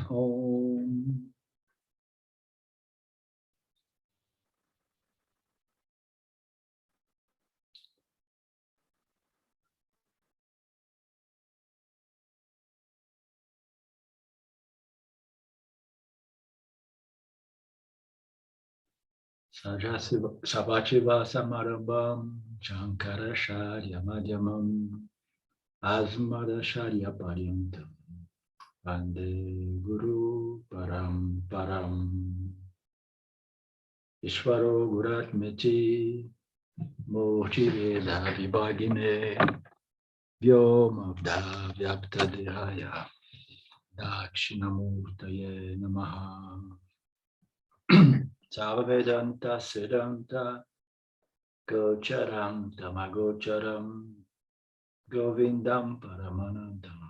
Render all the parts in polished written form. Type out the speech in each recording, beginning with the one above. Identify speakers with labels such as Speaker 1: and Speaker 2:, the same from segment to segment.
Speaker 1: Om. Savachiva Samarabham Shankara Sharya Madhyamam Asmada Sharya Paryantam Vande Guru Param Param Ishvaro Guratmeti Murti Veda Vibhagine Vyomabda Vyapta Dehaya Dakshinamurtaye Namaha Sarvedanta Siddhanta Gocharam Tamagocharam Govindam Paramanandam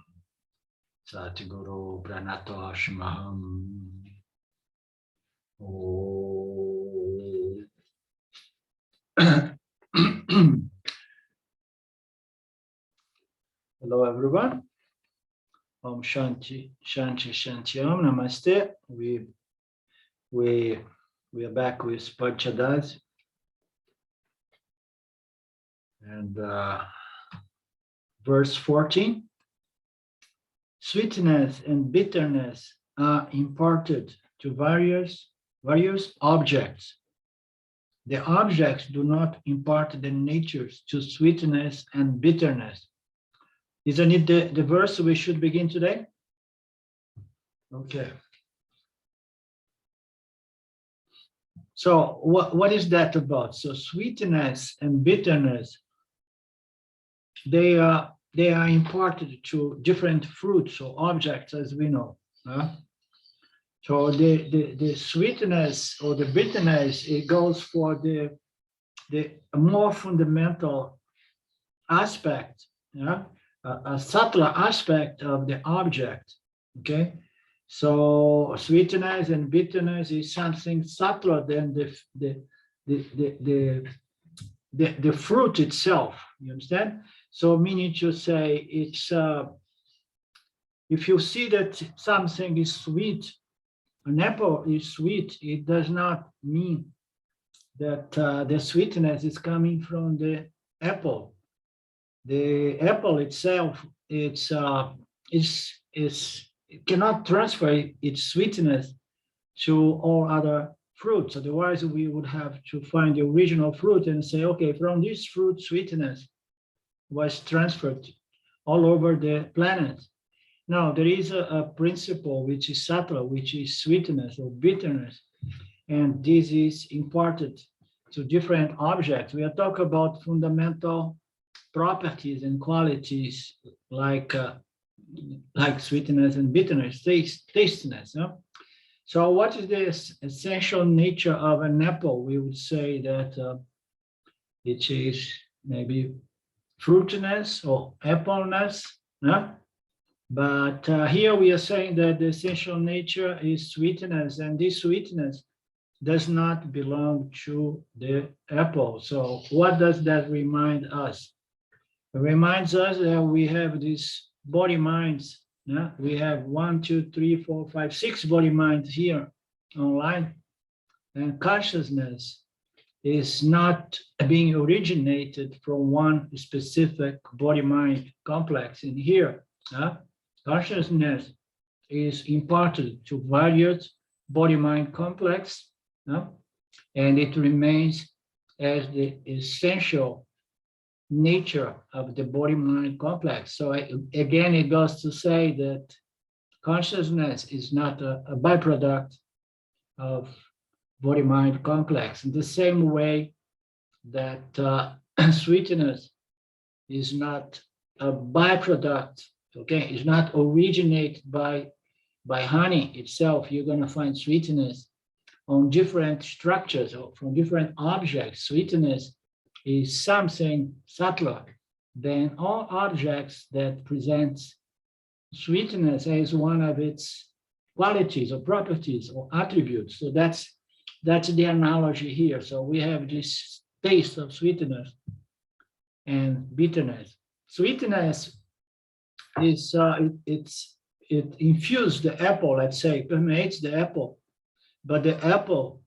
Speaker 1: Satiguru Pranatoshmaham. Oh. Hello everyone. Om Shanti Shanti Shanti Om Namaste. We are back with Panchadasi. And verse 14, sweetness and bitterness are imparted to various objects. The objects do not impart their natures to sweetness and bitterness. Isn't it the verse we should begin today? Okay. So what is that about? So sweetness and bitterness, they are imparted to different fruits or objects, as we know. So the sweetness or the bitterness, it goes for the more fundamental aspect, a subtler aspect of the object. Okay, so sweetness and bitterness is something subtler than the fruit itself. You understand? So meaning to say, it's if you see that something is sweet, an apple is sweet, it does not mean that the sweetness is coming from the apple. The apple itself, it cannot transfer its sweetness to all other fruits. Otherwise, we would have to find the original fruit and say, okay, from this fruit, sweetness was transferred all over the planet. Now, there is a principle which is subtle, which is sweetness or bitterness, and this is imparted to different objects. We are talking about fundamental properties and qualities like sweetness and bitterness, tastiness. So what is the essential nature of an apple? We would say that it is maybe fruitiness or apple-ness. But here we are saying that the essential nature is sweetness, and this sweetness does not belong to the apple. So what does that remind us? It reminds us that we have these body minds. We have 1, 2, 3, 4, 5, 6 body minds here online, and consciousness is not being originated from one specific body mind complex in here. Consciousness is imparted to various body mind complex, and it remains as the essential nature of the body mind complex. So again, it goes to say that consciousness is not a byproduct of body mind complex, in the same way that sweetness is not a byproduct, okay, it's not originated by honey itself. You're going to find sweetness on different structures or from different objects. Sweetness is something subtler than all objects that presents sweetness as one of its qualities or properties or attributes. So that's the analogy here. So we have this taste of sweetness and bitterness. Sweetness is it infused the apple, let's say, permeates the apple, but the apple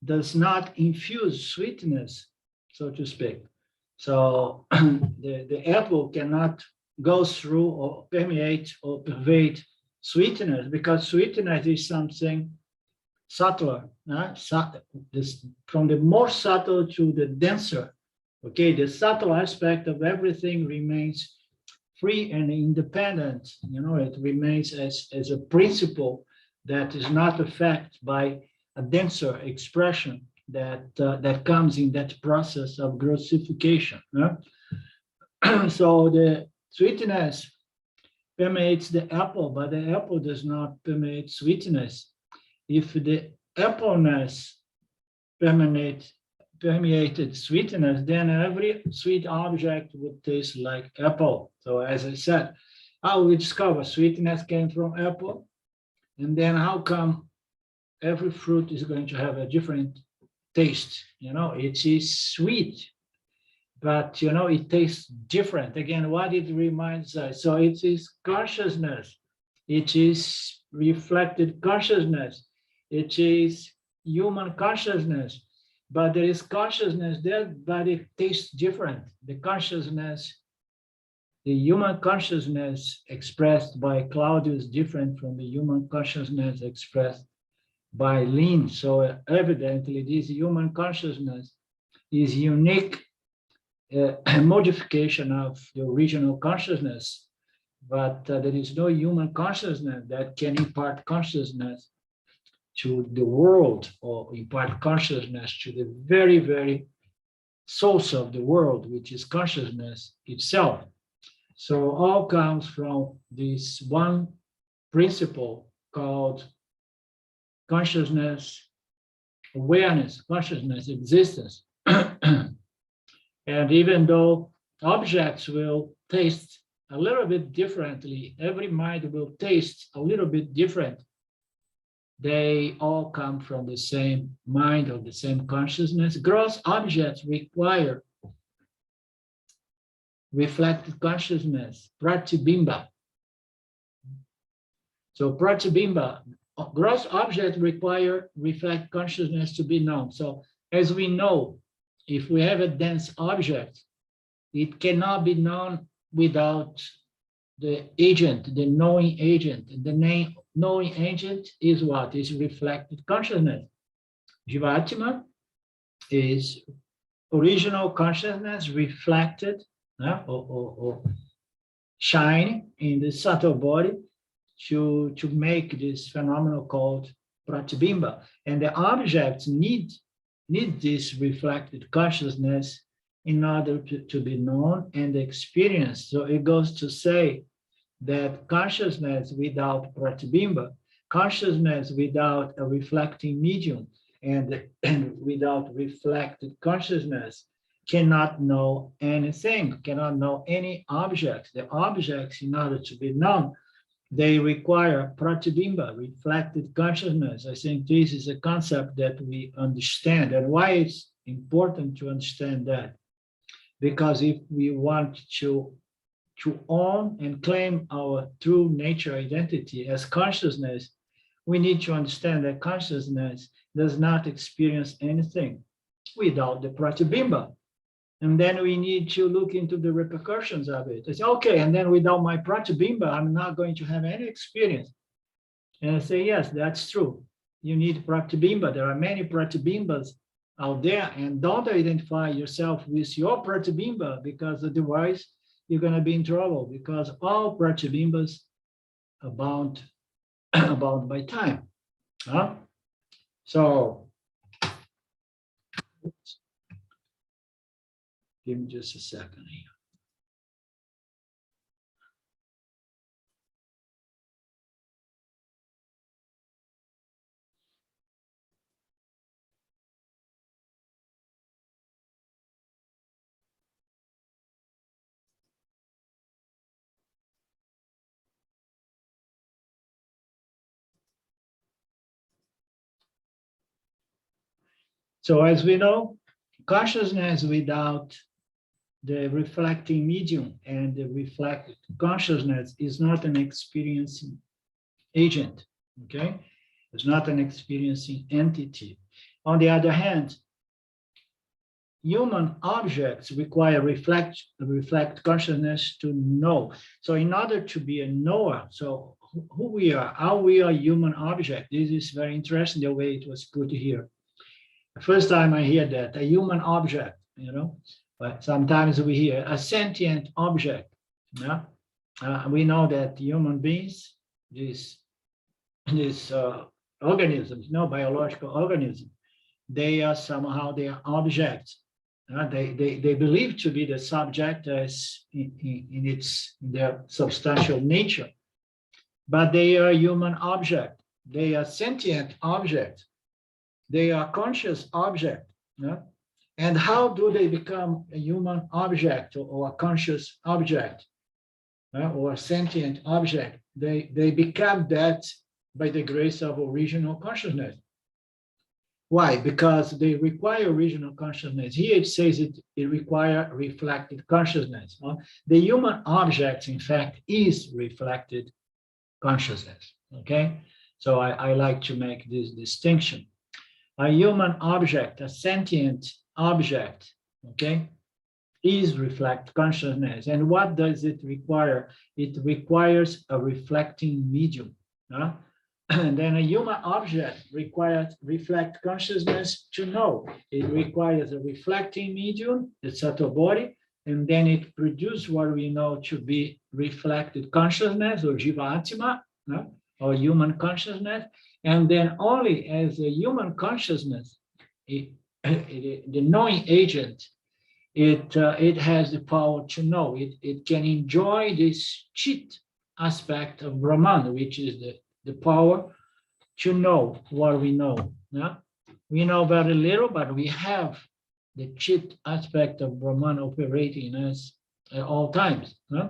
Speaker 1: does not infuse sweetness, so to speak. So the apple cannot go through or permeate or pervade sweetness, because sweetness is something subtler, from the more subtle to the denser. Okay, the subtle aspect of everything remains free and independent. It remains as a principle that is not affected by a denser expression that comes in that process of grossification. So the sweetness permeates the apple, but the apple does not permeate sweetness. If the apple-ness permeated sweetness, then every sweet object would taste like apple. So as I said, how we discover sweetness came from apple, and then how come every fruit is going to have a different taste? It is sweet, but it tastes different. Again, what it reminds us, so it is consciousness, it is reflected consciousness, it is human consciousness, but there is consciousness there, but it tastes different. The human consciousness expressed by Claudio is different from the human consciousness expressed by Lin. So evidently, this human consciousness is unique modification of the original consciousness, but there is no human consciousness that can impart consciousness to the world or impart consciousness to the very, very source of the world, which is consciousness itself. So all comes from this one principle called consciousness, awareness, consciousness, existence. And even though objects will taste a little bit differently, every mind will taste a little bit different, they all come from the same mind or the same consciousness. Gross objects require reflected consciousness, pratibimba. So pratibimba, gross objects require reflect consciousness to be known. So as we know, if we have a dense object, it cannot be known without the agent, the knowing agent. The knowing agent is what? Is reflected consciousness. Jivatma is original consciousness reflected or shine in the subtle body to make this phenomenon called pratibimba. And the objects need this reflected consciousness in order to be known and experienced. So it goes to say that consciousness without pratibimba, consciousness without a reflecting medium, and without reflected consciousness cannot know anything, cannot know any object. The objects, in order to be known, they require pratibimba, reflected consciousness. I think this is a concept that we understand, and why it's important to understand that. Because if we want to own and claim our true nature identity as consciousness, we need to understand that consciousness does not experience anything without the pratibimba. And then we need to look into the repercussions of it. It's okay, and then without my pratibimba, I'm not going to have any experience. And I say, yes, that's true. You need pratibimba. There are many pratibimbas out there, and don't identify yourself with your pratibimba, because otherwise you're going to be in trouble, because all pratibimbas are bound by time. So give me just a second here. So as we know, consciousness without the reflecting medium and the reflected consciousness is not an experiencing agent, okay? It's not an experiencing entity. On the other hand, human objects require reflect consciousness to know. So in order to be a knower, so who we are, how we are human object, this is very interesting the way it was put here. The first time I hear that, a human object, but sometimes we hear a sentient object. Yeah? We know that human beings, these organisms, biological organisms, they are somehow they are objects. They believe to be the subject as in their substantial nature, but they are human object. They are sentient object. They are conscious object. Yeah? And how do they become a human object or a conscious object or a sentient object? They become that by the grace of original consciousness. Why? Because they require original consciousness. Here it says it requires reflected consciousness. The human object, in fact, is reflected consciousness. Okay? So I like to make this distinction. A human object, a sentient object, okay, is reflect consciousness. And what does it require? It requires a reflecting medium. And then a human object requires reflect consciousness to know. It requires a reflecting medium, the subtle body, and then it produces what we know to be reflected consciousness or jiva-atma, or human consciousness. And then only as a human consciousness, the knowing agent, it has the power to know. It can enjoy this chit aspect of Brahman, which is the power to know what we know. Yeah? We know very little, but we have the chit aspect of Brahman operating in us at all times. Yeah?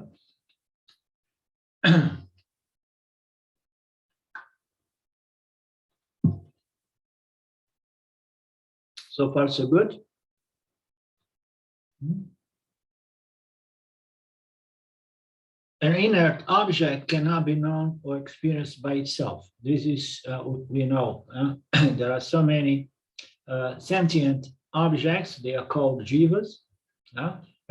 Speaker 1: So far, so good. An inert object cannot be known or experienced by itself. This is, we know. There are so many sentient objects, they are called jivas.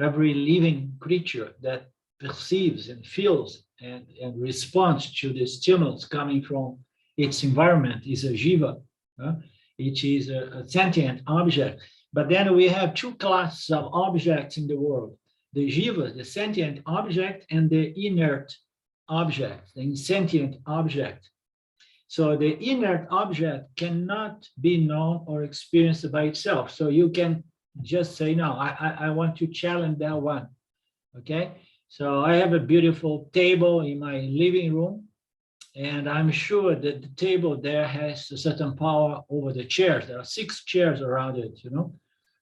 Speaker 1: Every living creature that perceives and feels and responds to the stimulus coming from its environment is a jiva. It is a sentient object. But then we have two classes of objects in the world. The jiva, the sentient object, and the inert object, the insentient object. So the inert object cannot be known or experienced by itself. So you can just say, no, I want to challenge that one, okay? So I have a beautiful table in my living room, and I'm sure that the table there has a certain power over the chairs. There are 6 chairs around it,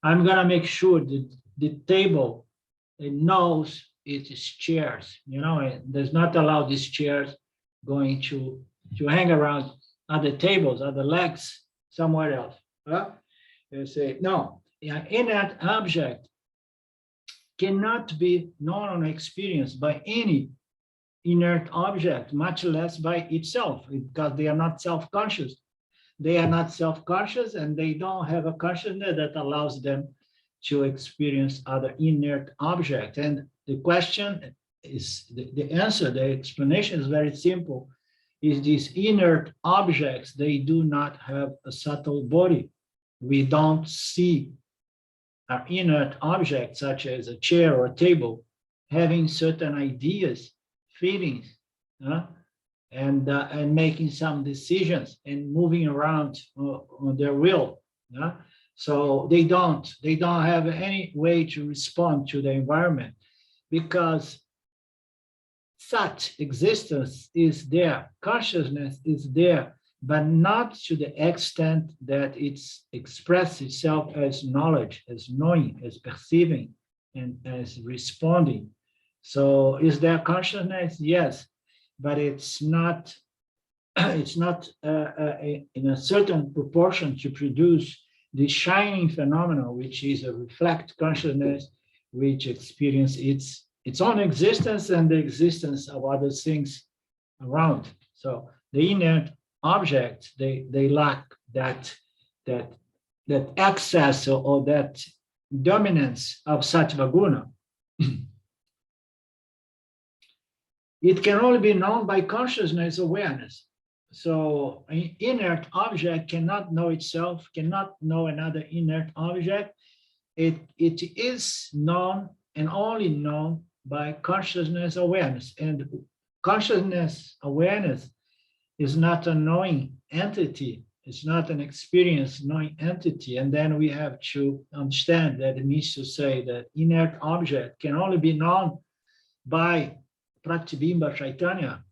Speaker 1: I'm gonna make sure that the table it knows it is chairs, it does not allow these chairs going to hang around other tables, other legs, somewhere else. You say, no, inert object cannot be known or experienced by any inert object, much less by itself, because they are not self-conscious. They are not self-conscious, and they don't have a consciousness that allows them to experience other inert objects. And the question is, the answer, the explanation is very simple, is these inert objects, they do not have a subtle body. We don't see an inert object, such as a chair or a table, having certain ideas, feelings, and making some decisions and moving around on their will. So they don't have any way to respond to the environment, because such existence is there, consciousness is there, but not to the extent that it's expressed itself as knowledge, as knowing, as perceiving, and as responding. So is there consciousness? Yes, but it's not in a certain proportion to produce the shining phenomenon, which is a reflect consciousness, which experience its own existence and the existence of other things around. So the inert objects, they lack that excess or that dominance of sattva guna. It can only be known by consciousness awareness. So an inert object cannot know itself, cannot know another inert object. It is known and only known by consciousness awareness. And consciousness awareness is not a knowing entity. It's not an experience knowing entity. And then we have to understand that it means to say that inert object can only be known by pratibimba chaitanya,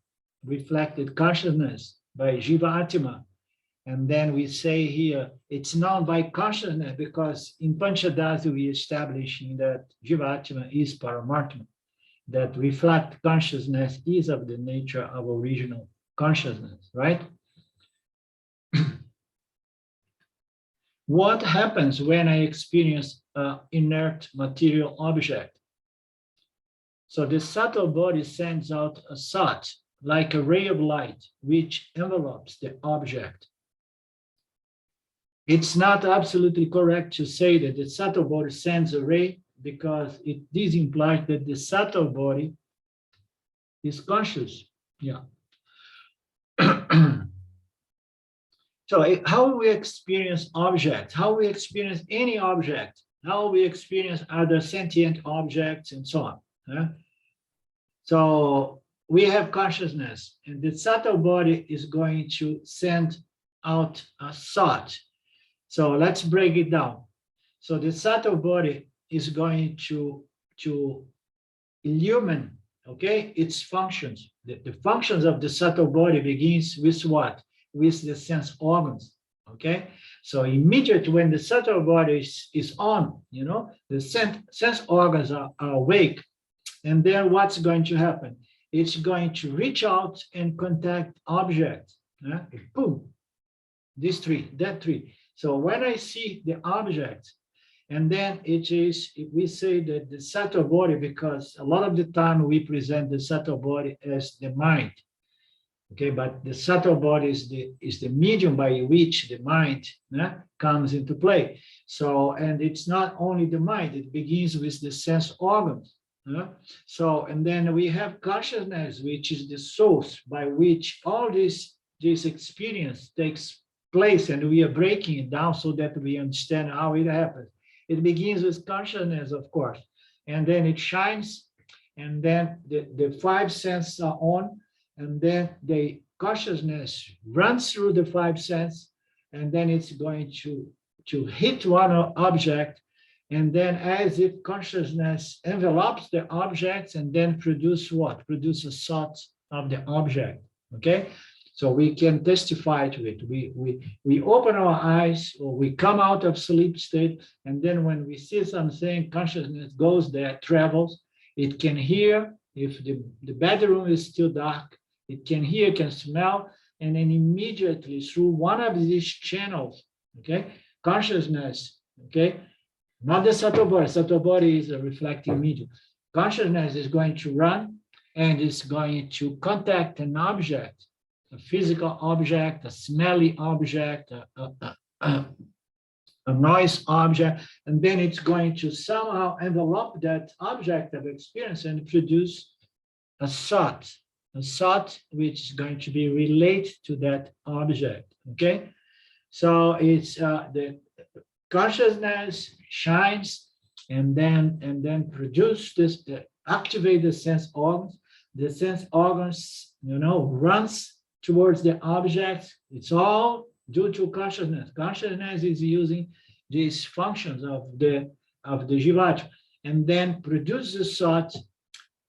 Speaker 1: reflected consciousness, by jiva atma. And then we say here, it's known by consciousness because in Panchadasi we establishing that jiva atma is paramatma, that reflect consciousness is of the nature of original consciousness, right? What happens when I experience an inert material object? So the subtle body sends out a sat, like a ray of light, which envelopes the object. It's not absolutely correct to say that the subtle body sends a ray, because this implies that the subtle body is conscious. Yeah. So how we experience objects, how we experience any object, how we experience other sentient objects and so on. So we have consciousness, and the subtle body is going to send out a thought. So let's break it down. So the subtle body is going to illumine, okay, its functions. The functions of the subtle body begins with what? With the sense organs, okay? So immediately when the subtle body is on, the sense organs are awake, and then what's going to happen? It's going to reach out and contact objects. Boom, this tree, that tree. So when I see the object, and then we say that the subtle body, because a lot of the time we present the subtle body as the mind, okay, but the subtle body is the medium by which the mind comes into play. So, and it's not only the mind, it begins with the sense organs. So, and then we have consciousness, which is the source by which all this experience takes place, and we are breaking it down so that we understand how it happens. It begins with consciousness, of course, and then it shines, and then the five senses are on, and then the consciousness runs through the five senses, and then it's going to hit one object, and then as if consciousness envelops the objects and then produce what? Produce a thought of the object, okay? So we can testify to it. We open our eyes, or we come out of sleep state, and then when we see something, consciousness goes there, travels. It can hear, if the bedroom is still dark, it can hear, can smell, and then immediately through one of these channels, okay, consciousness, okay, not the subtle body is a reflecting medium. Consciousness is going to run and is going to contact an object, a physical object, a smelly object, a noise object, and then it's going to somehow envelop that object of experience and produce a thought which is going to be related to that object, okay? So it's the consciousness shines and then produce this, activate the sense organs. The sense organs, runs towards the object. It's all due to consciousness. Consciousness is using these functions of the jiva, and then produces thought,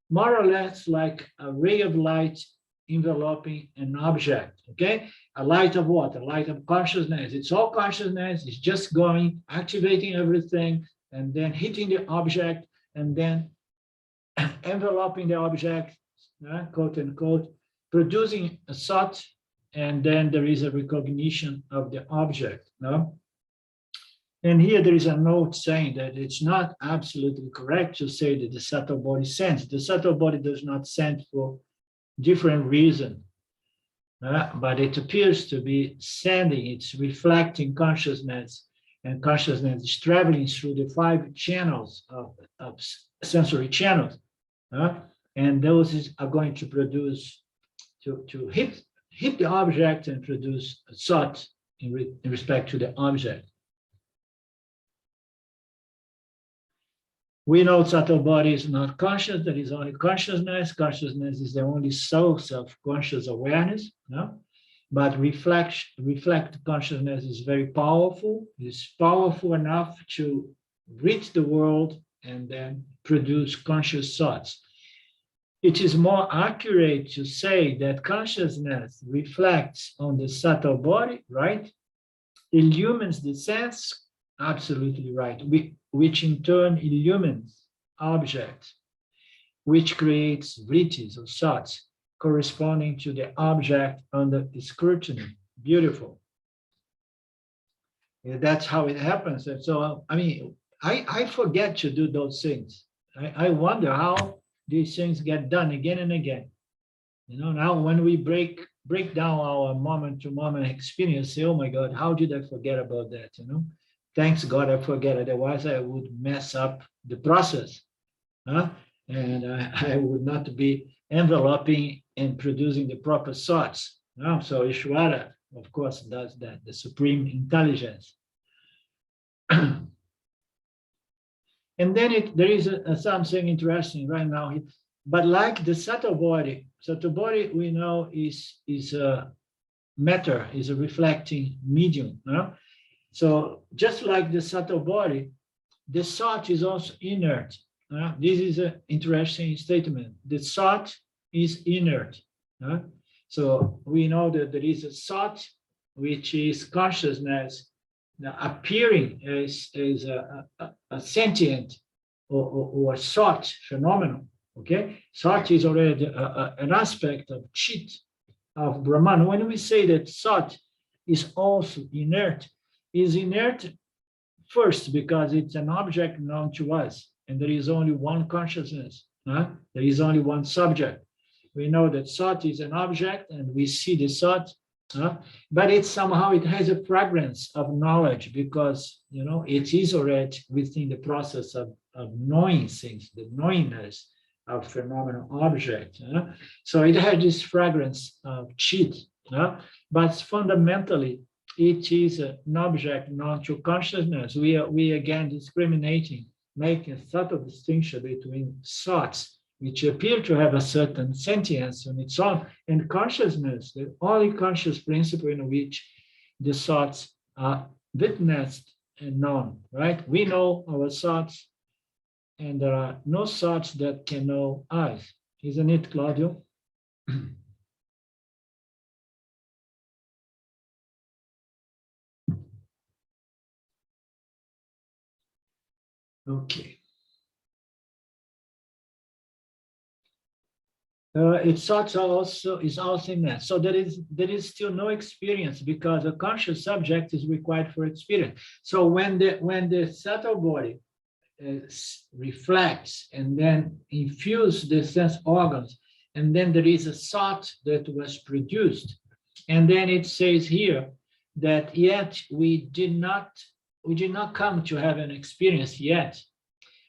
Speaker 1: more or less like a ray of light enveloping an object, okay? A light of what? A light of consciousness. It's all consciousness. It's just going, activating everything, and then hitting the object, and then enveloping the object, quote unquote, producing a thought, and then there is a recognition of the object. No? And here there is a note saying that it's not absolutely correct to say that the subtle body sends. The subtle body does not send for different reasons. but it appears to be sending, it's reflecting consciousness, and consciousness is traveling through the 5 channels of sensory channels. And those are going to produce, to hit the object and produce a thought in respect to the object. We know subtle body is not conscious, there is only consciousness. Consciousness is the only source of conscious awareness. But reflect consciousness is very powerful. It's powerful enough to reach the world and then produce conscious thoughts. It is more accurate to say that consciousness reflects on the subtle body, right? Illumines the sense, absolutely right, which in turn illumines objects, which creates vrittis or thoughts corresponding to the object under scrutiny. Beautiful. Yeah, that's how it happens. And so, I mean, I forget to do those things. I wonder how these things get done again and again. Now when we break down our moment-to-moment experience, say, oh my God, how did I forget about that? Thanks God I forget, otherwise I would mess up the process. And I would not be enveloping and producing the proper thoughts. So Ishvara, of course, does that, the supreme intelligence. And then there is something interesting right now. But like the subtle body we know is a matter, is a reflecting medium. So just like the subtle body, the thought is also inert. This is an interesting statement. The thought is inert. So we know that there is a thought, which is consciousness appearing as a sentient or thought phenomenon. Okay, thought is already an aspect of Chit, of Brahman. When we say that thought is also inert, is inert first because it's an object known to us, and there is only one consciousness. There is only one subject. We know that thought is an object, and we see the thought, but it has a fragrance of knowledge because it is already within the process of knowing things, the knowingness of phenomenal object. So it has this fragrance of Chit, but fundamentally it is an object known to consciousness. We again discriminating, making a subtle distinction between thoughts, which appear to have a certain sentience on its own, and consciousness, the only conscious principle in which the thoughts are witnessed and known, right? We know our thoughts, and there are no thoughts that can know us. Isn't it, Claudio? Okay. Its thoughts is also in that. So there is still no experience because a conscious subject is required for experience. So when the subtle body reflects and then infuse the sense organs, and then there is a thought that was produced, and then it says here that yet we did not come to have an experience yet,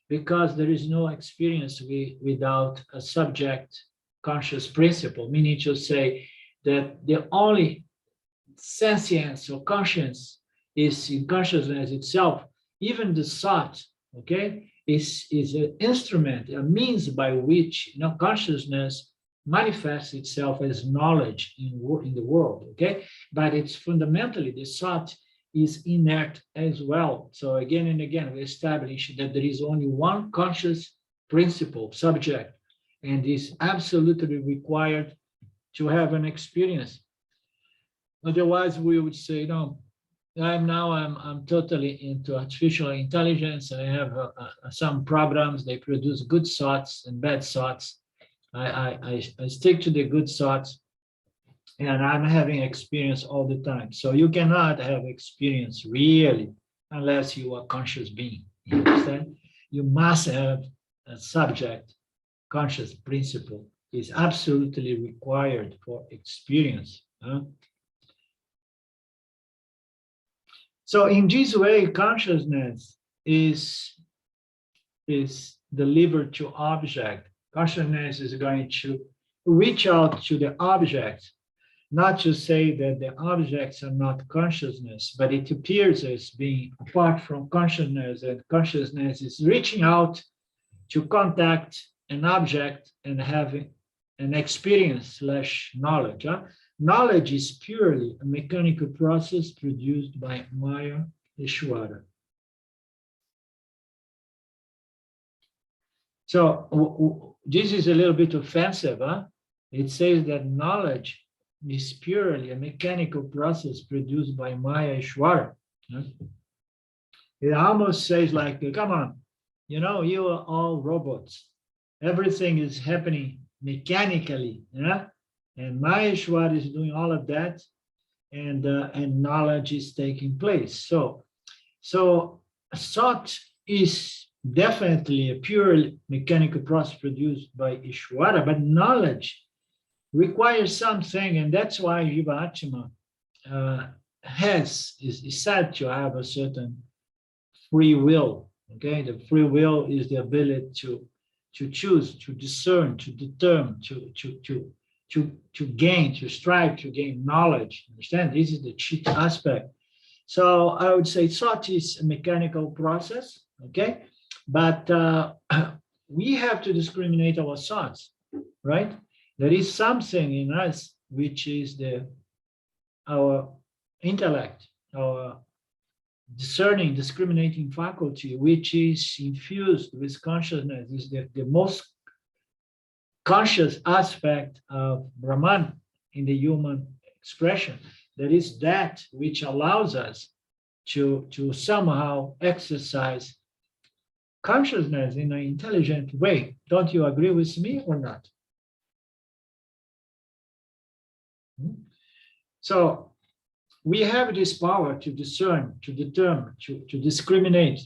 Speaker 1: because there is no experience without a subject conscious principle, meaning to say that the only sentience or conscience is in consciousness itself. Even the thought, okay, is an instrument, a means by which consciousness manifests itself as knowledge in the world, okay? But it's fundamentally, the thought is inert as well. So again and again, we establish that there is only one conscious principle, subject, and is absolutely required to have an experience. Otherwise, we would say, no, I'm totally into artificial intelligence. I have some programs, they produce good thoughts and bad thoughts. I stick to the good thoughts, and I'm having experience all the time. So you cannot have experience really unless you are a conscious being. You understand? You must have a subject. Conscious principle is absolutely required for experience. So in this way, consciousness is delivered to object. Consciousness is going to reach out to the object, not to say that the objects are not consciousness, but it appears as being apart from consciousness, and consciousness is reaching out to contact an object and having an experience / knowledge. Knowledge is purely a mechanical process produced by Maya Ishwara. So this is a little bit offensive. It says that knowledge is purely a mechanical process produced by Maya Ishwara. It almost says like, come on, you know, you are all robots. Everything is happening mechanically, yeah? And Maya Ishwara is doing all of that, and knowledge is taking place. So thought is definitely a purely mechanical process produced by Ishwara, but knowledge requires something, and that's why Jiva Atma is said to have a certain free will. Okay, the free will is the ability to choose, to discern, to determine, to gain, to strive to gain knowledge. Understand? This is the Chit aspect. So I would say thought is a mechanical process. Okay, but we have to discriminate our thoughts, right? There is something in us which is our intellect, our discerning, discriminating faculty, which is infused with consciousness, is the most conscious aspect of Brahman in the human expression. There is that which allows us to somehow exercise consciousness in an intelligent way. Don't you agree with me or not? So we have this power to discern, to determine, to discriminate,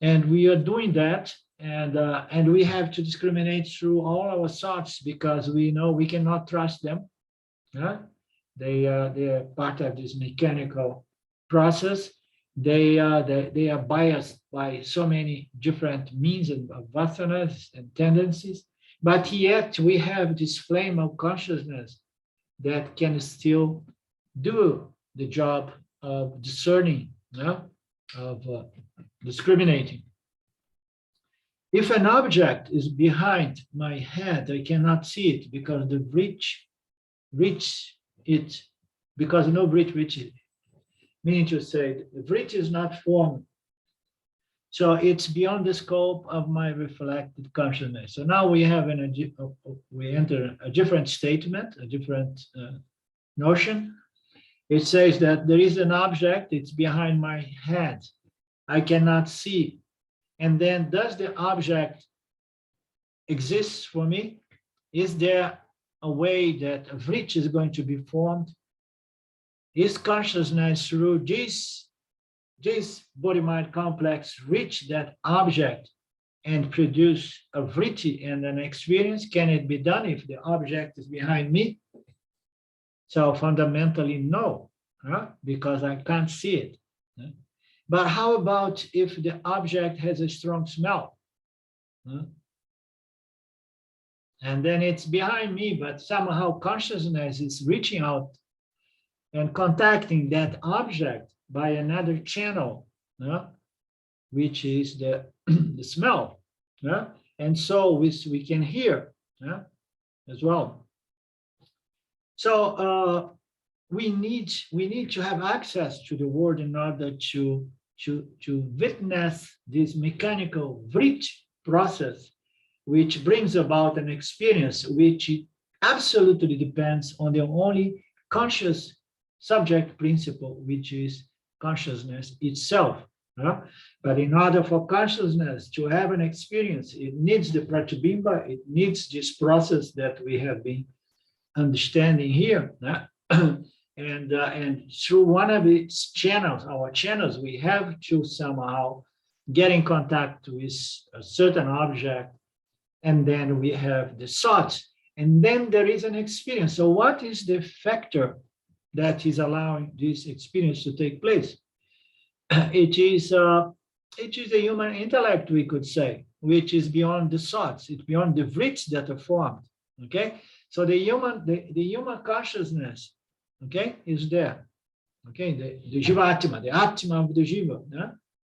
Speaker 1: and we are doing that, and we have to discriminate through all our thoughts, because we know we cannot trust them. They are part of this mechanical process. They are biased by so many different means of vasanas and tendencies, but yet we have this flame of consciousness that can still do the job of discerning, of discriminating. If an object is behind my head, I cannot see it because the bridge it, because no bridge reaches it. Meaning to say, the bridge is not formed. So it's beyond the scope of my reflected consciousness. So now we have we enter a different statement, a different notion. It says that there is an object, it's behind my head. I cannot see. And then, does the object exist for me? Is there a way that a bridge is going to be formed? Is consciousness through this body-mind complex reach that object and produce a vritti and an experience? Can it be done if the object is behind me? So fundamentally, no, because I can't see it. But how about if the object has a strong smell? And then it's behind me, but somehow consciousness is reaching out and contacting that object by another channel, which is the smell. And so we can hear as well. So we need to have access to the world in order to witness this mechanical vritti process, which brings about an experience which absolutely depends on the only conscious subject principle, which is consciousness itself. But in order for consciousness to have an experience, it needs the pratibimba, it needs this process that we have been understanding here. And through one of its channels, our channels, we have to somehow get in contact with a certain object, and then we have the thought, And then there is an experience. So what is the factor that is allowing this experience to take place? It is the human intellect, we could say, which is beyond the thoughts. It's beyond the vrits that are formed. Okay, so the human consciousness, okay, is there. Okay, the jivatma, the atma of the jiva, yeah?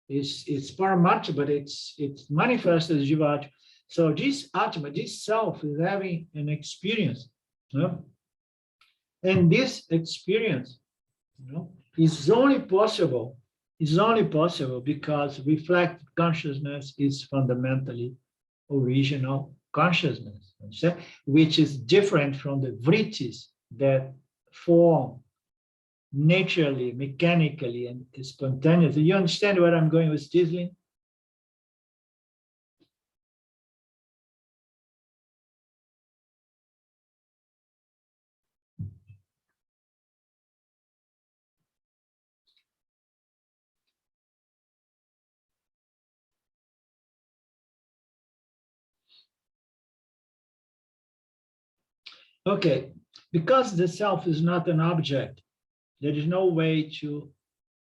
Speaker 1: It's paramata, but it's manifested as jivatma. So this atma, this self, is having an experience, yeah? And this experience, is only possible because reflected consciousness is fundamentally original consciousness, which is different from the vrittis that form naturally, mechanically, and spontaneously. You understand where I'm going with this, Lynn? Okay, because the self is not an object, there is no way to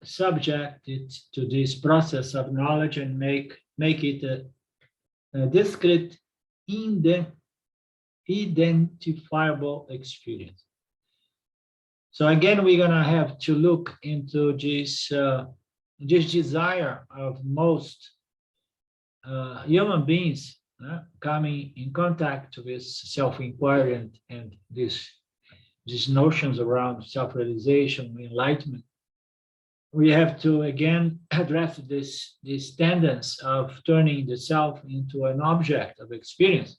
Speaker 1: subject it to this process of knowledge and make it a discrete, identifiable experience. So again, we're gonna have to look into this desire of most human beings coming in contact with self-inquiry and these notions around self-realization, enlightenment. We have to again address this tendency of turning the self into an object of experience.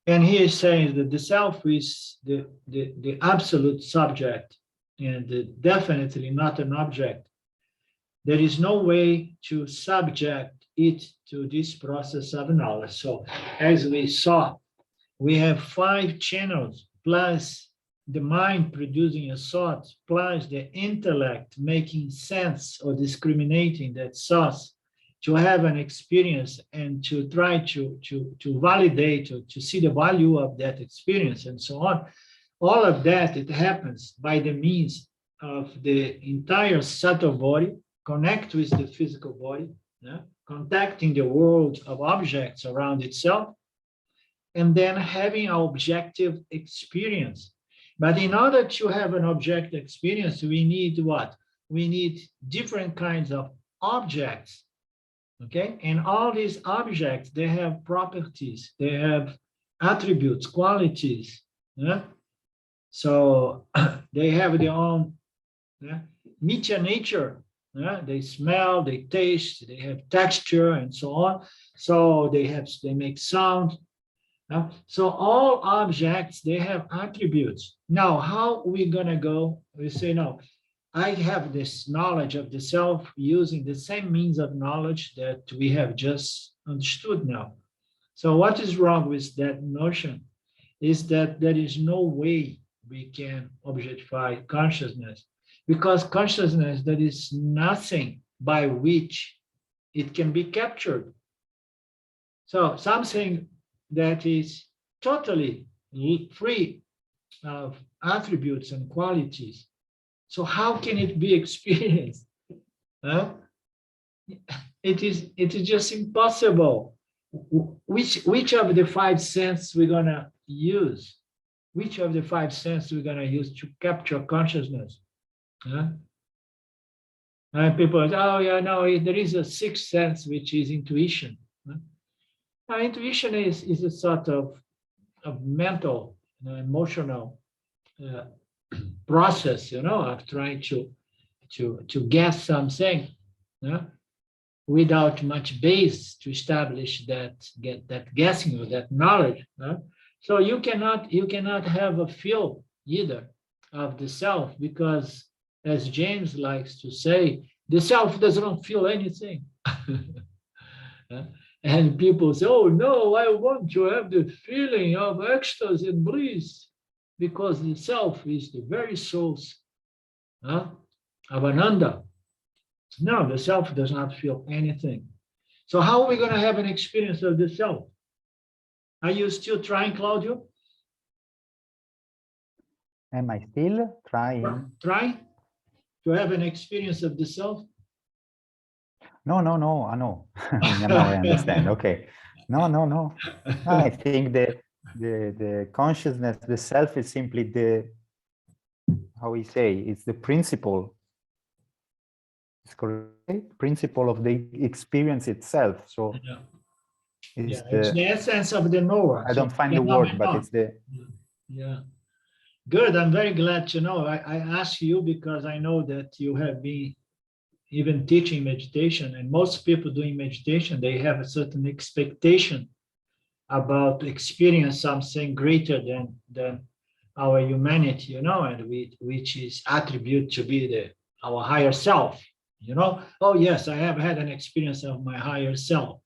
Speaker 1: And he is saying that the self is the absolute subject and definitely not an object. There is no way to subject it to this process of knowledge. So as we saw, we have 5 channels plus the mind producing a thought, plus the intellect making sense or discriminating that thoughts to have an experience and to try to validate or to see the value of that experience and so on. All of that, it happens by the means of the entire subtle body, connect with the physical body, contacting the world of objects around itself, and then having an objective experience. But in order to have an objective experience, we need what? We need different kinds of objects, okay? And all these objects, they have properties, they have attributes, qualities, so they have their own media nature. They smell, they taste, they have texture, and so on. So they make sound. So all objects, they have attributes. Now, how we gonna go? We say, no, I have this knowledge of the self using the same means of knowledge that we have just understood now. So what is wrong with that notion is that there is no way we can objectify consciousness, because consciousness, there is nothing by which it can be captured. So something that is totally free of attributes and qualities. So how can it be experienced? It is just impossible. Which of the 5 senses we're gonna use? Which of the 5 senses we're gonna use to capture consciousness? People say, oh yeah, no, there is a 6th sense, which is intuition. Intuition is a sort of mental, emotional process, of trying to guess something, without much base to establish that guessing or that knowledge. So you cannot have a feel either of the self, because as James likes to say, the self does not feel anything. And people say, oh no, I want to have the feeling of ecstasy and bliss, because the self is the very source of Ananda. No, the self does not feel anything. So how are we going to have an experience of the self? Are you still trying, Claudio?
Speaker 2: Am I still trying?
Speaker 1: Trying to have an experience of the self?
Speaker 2: No. No. Now I understand. Okay. No. I think the consciousness, the self is simply the, how we say, it's the principle. It's correct. Principle of the experience itself. So
Speaker 1: Yeah.
Speaker 2: it's
Speaker 1: It's the essence of the knower.
Speaker 2: I don't find the word, but it's the.
Speaker 1: Yeah. Good. I'm very glad to know. I ask you because I know that you have been even teaching meditation, and most people doing meditation, they have a certain expectation about experience something greater than our humanity, and which is attribute to be our higher self, Oh yes, I have had an experience of my higher self.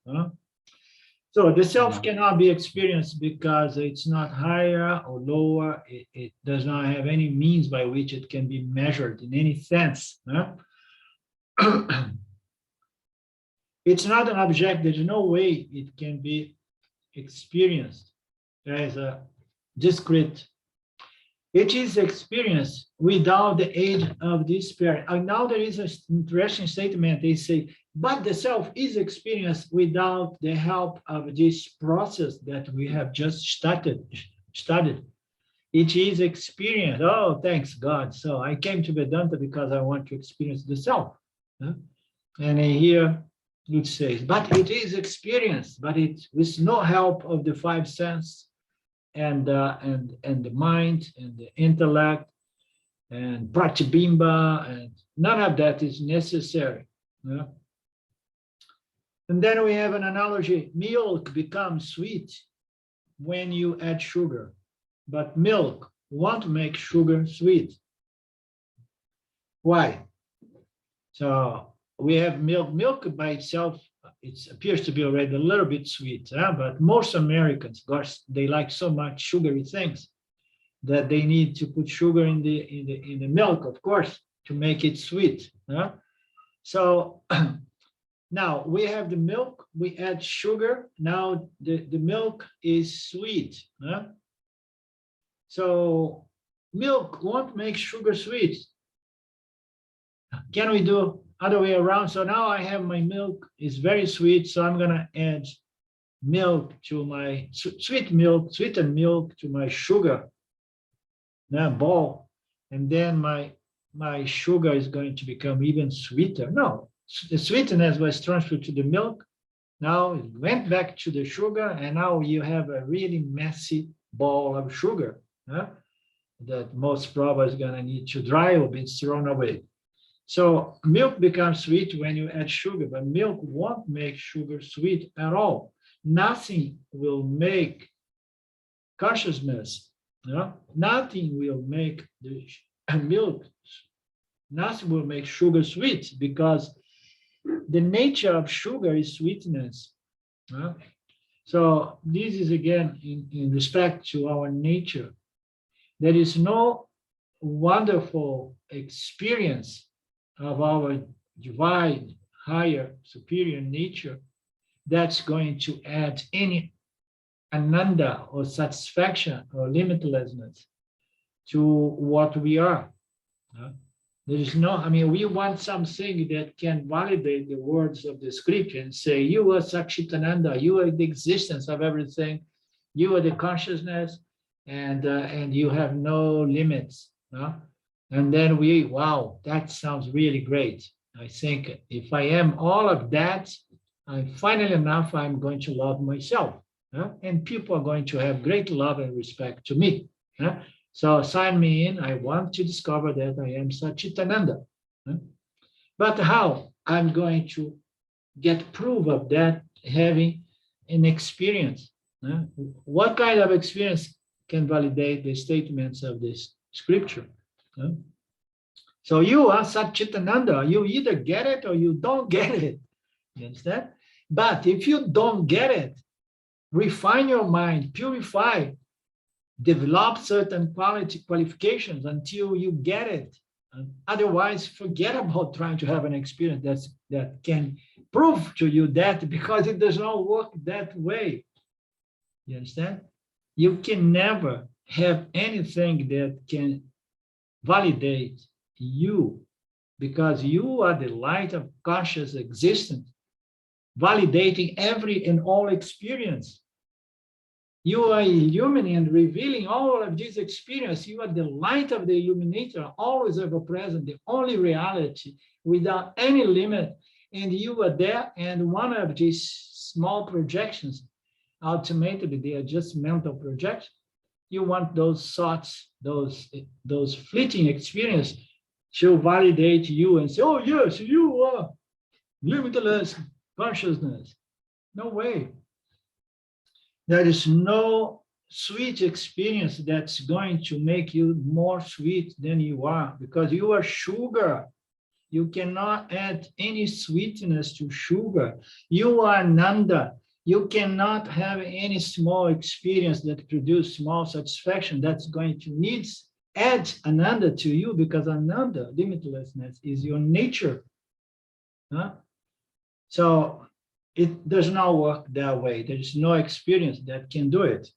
Speaker 1: So the self cannot be experienced because it's not higher or lower. It does not have any means by which it can be measured in any sense. It's not an object. There's no way it can be experienced as a discrete. It is experienced without the aid of this spirit. And now there is an interesting statement. They say, but the self is experienced without the help of this process that we have just studied. It is experienced. Oh, thanks God. So I came to Vedanta because I want to experience the self. And here it says, but it is experienced, but it with no help of the five senses and the mind and the intellect and pratibimba, and none of that is necessary. And then we have an analogy. Milk becomes sweet when you add sugar, but milk won't make sugar sweet. Why? So we have milk. Milk by itself, it appears to be already a little bit sweet, but most Americans, gosh, they like so much sugary things that they need to put sugar in the milk, of course, to make it sweet. So now we have the milk, we add sugar, now the milk is sweet. So milk won't make sugar sweet. Can we do other way around? So now I have my milk, is very sweet, so I'm gonna add milk to my sweetened milk to my sugar ball, and then my sugar is going to become even sweeter. No, the sweetness was transferred to the milk. Now it went back to the sugar, and now you have a really messy ball of sugar that most probably is gonna need to dry or be thrown away. So milk becomes sweet when you add sugar, but milk won't make sugar sweet at all. Nothing will make consciousness, nothing will make the milk, nothing will make sugar sweet, because the nature of sugar is sweetness. So this is again in respect to our nature. There is no wonderful experience of our divine, higher, superior nature that's going to add any ananda or satisfaction or limitlessness to what we are. There is no, we want something that can validate the words of the scripture and say, you are Satchitananda, you are the existence of everything, you are the consciousness, and you have no limits. And then wow, that sounds really great. I think if I am all of that, finally enough, I'm going to love myself. And people are going to have great love and respect to me. So sign me in. I want to discover that I am Satchitananda. But how? I'm going to get proof of that having an experience. What kind of experience can validate the statements of this scripture? So you are Satchitananda. You either get it or you don't get it. You understand? But if you don't get it, refine your mind, purify, develop certain qualifications until you get it. And otherwise, forget about trying to have an experience that can prove to you that, because it does not work that way. You understand? You can never have anything that can validate you, because you are the light of conscious existence, validating every and all experience. You are illuminating and revealing all of this experience. You are the light of the illuminator, always ever present, the only reality without any limit. And you are there, and one of these small projections, ultimately they are just mental projections. You want those thoughts, those fleeting experience to validate you and say, oh yes, you are limitless consciousness. No way. There is no sweet experience that's going to make you more sweet than you are, because you are sugar. You cannot add any sweetness to sugar. You are Nanda. You cannot have any small experience that produces small satisfaction that's going to add Ananda to you, because Ananda, limitlessness, is your nature. Huh? So it does not work that way. There is no experience that can do it.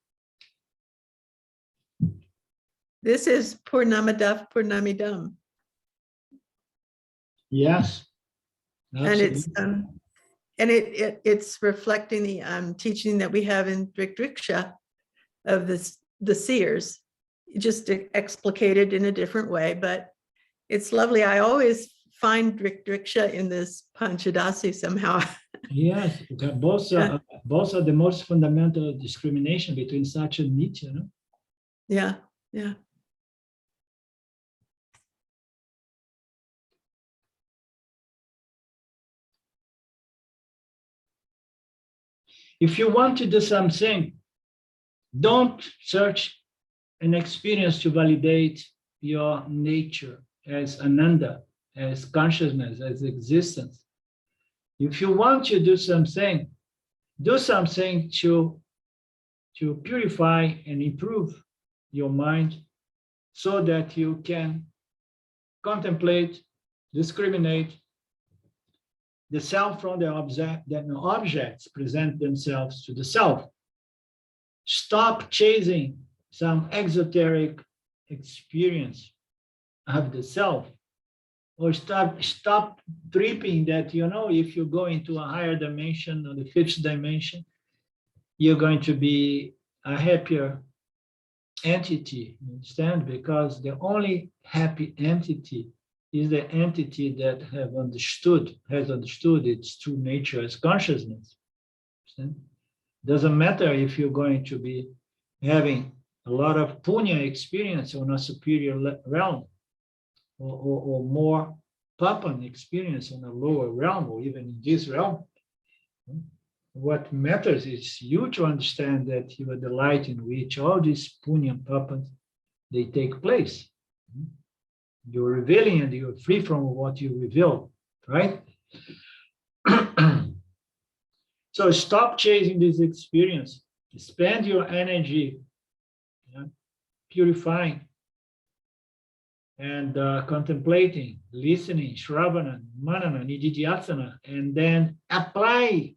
Speaker 3: This is Purnamadav Purnamidam.
Speaker 1: Yes. Absolutely.
Speaker 3: And it's reflecting the teaching that we have in Drik-Driksha of the seers, just explicated in a different way, but it's lovely. I always find Drik-Driksha in this Panchadasi somehow.
Speaker 1: Yes, both are the most fundamental discrimination between Satya and Nitya. No?
Speaker 3: Yeah, yeah.
Speaker 1: If you want to do something, don't search an experience to validate your nature as Ananda, as consciousness, as existence. If you want to do something to purify and improve your mind so that you can contemplate, discriminate the self from the object, that the objects present themselves to the self. Stop chasing some exoteric experience of the self, or stop tripping that, if you go into a higher dimension or the fifth dimension, you're going to be a happier entity, you understand? Because the only happy entity is the entity that has understood its true nature as consciousness. Understand? Doesn't matter if you're going to be having a lot of punya experience on a superior realm, or more papan experience on a lower realm, or even in this realm. What matters is you to understand that you are the light in which all these punya and papans, they take place. You're revealing and you're free from what you reveal, right? So stop chasing this experience. Spend your energy purifying and contemplating, listening, shravana, manana, nididhyasana, and then apply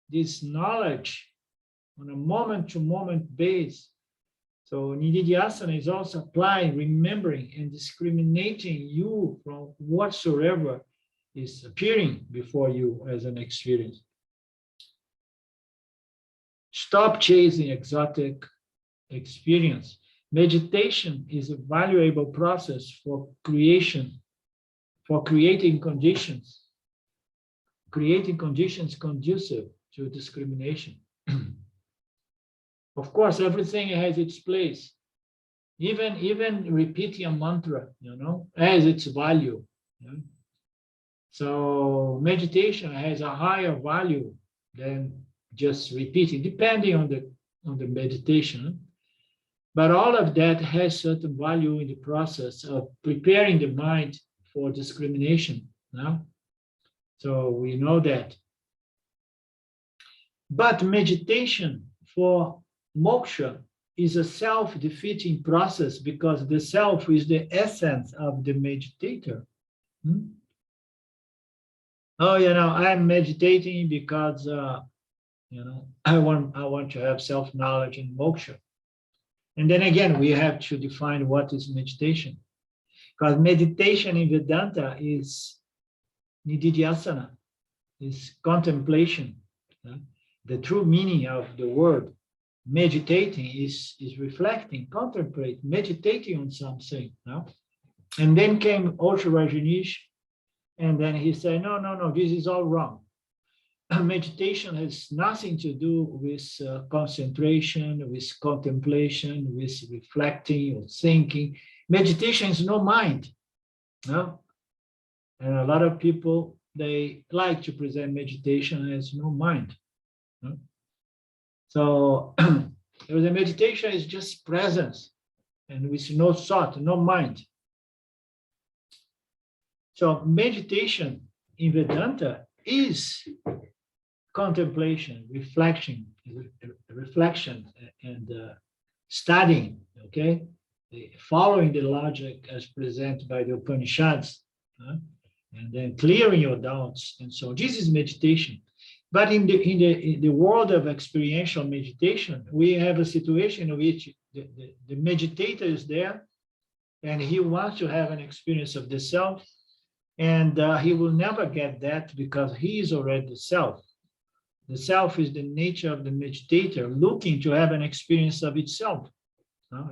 Speaker 1: this knowledge on a moment-to-moment basis. So nididhyasana is also applying, remembering, and discriminating you from whatsoever is appearing before you as an experience. Stop chasing exotic experience. Meditation is a valuable process for creating conditions conducive to discrimination. Of course, everything has its place. Even repeating a mantra, has its value. So meditation has a higher value than just repeating, depending on the meditation. But all of that has certain value in the process of preparing the mind for discrimination. So we know that. But meditation for moksha is a self-defeating process, because the self is the essence of the meditator. Oh, I'm meditating because I want to have self-knowledge and moksha. And then again, we have to define what is meditation. Because meditation in Vedanta is nididhyasana, is contemplation. The true meaning of the word meditating is reflecting, contemplate, meditating on something. And then came Osho Rajneesh, and then he said, no, this is all wrong. Meditation has nothing to do with concentration, with contemplation, with reflecting or thinking. Meditation is no mind. No? And a lot of people, they like to present meditation as no mind. No? So the meditation is just presence and with no thought, no mind. So meditation in Vedanta is contemplation, reflection, and studying, okay? Following the logic as presented by the Upanishads, and then clearing your doubts. And so this is meditation. But in the world of experiential meditation, we have a situation in which the meditator is there and he wants to have an experience of the self, and he will never get that because he is already the self. The self is the nature of the meditator looking to have an experience of itself.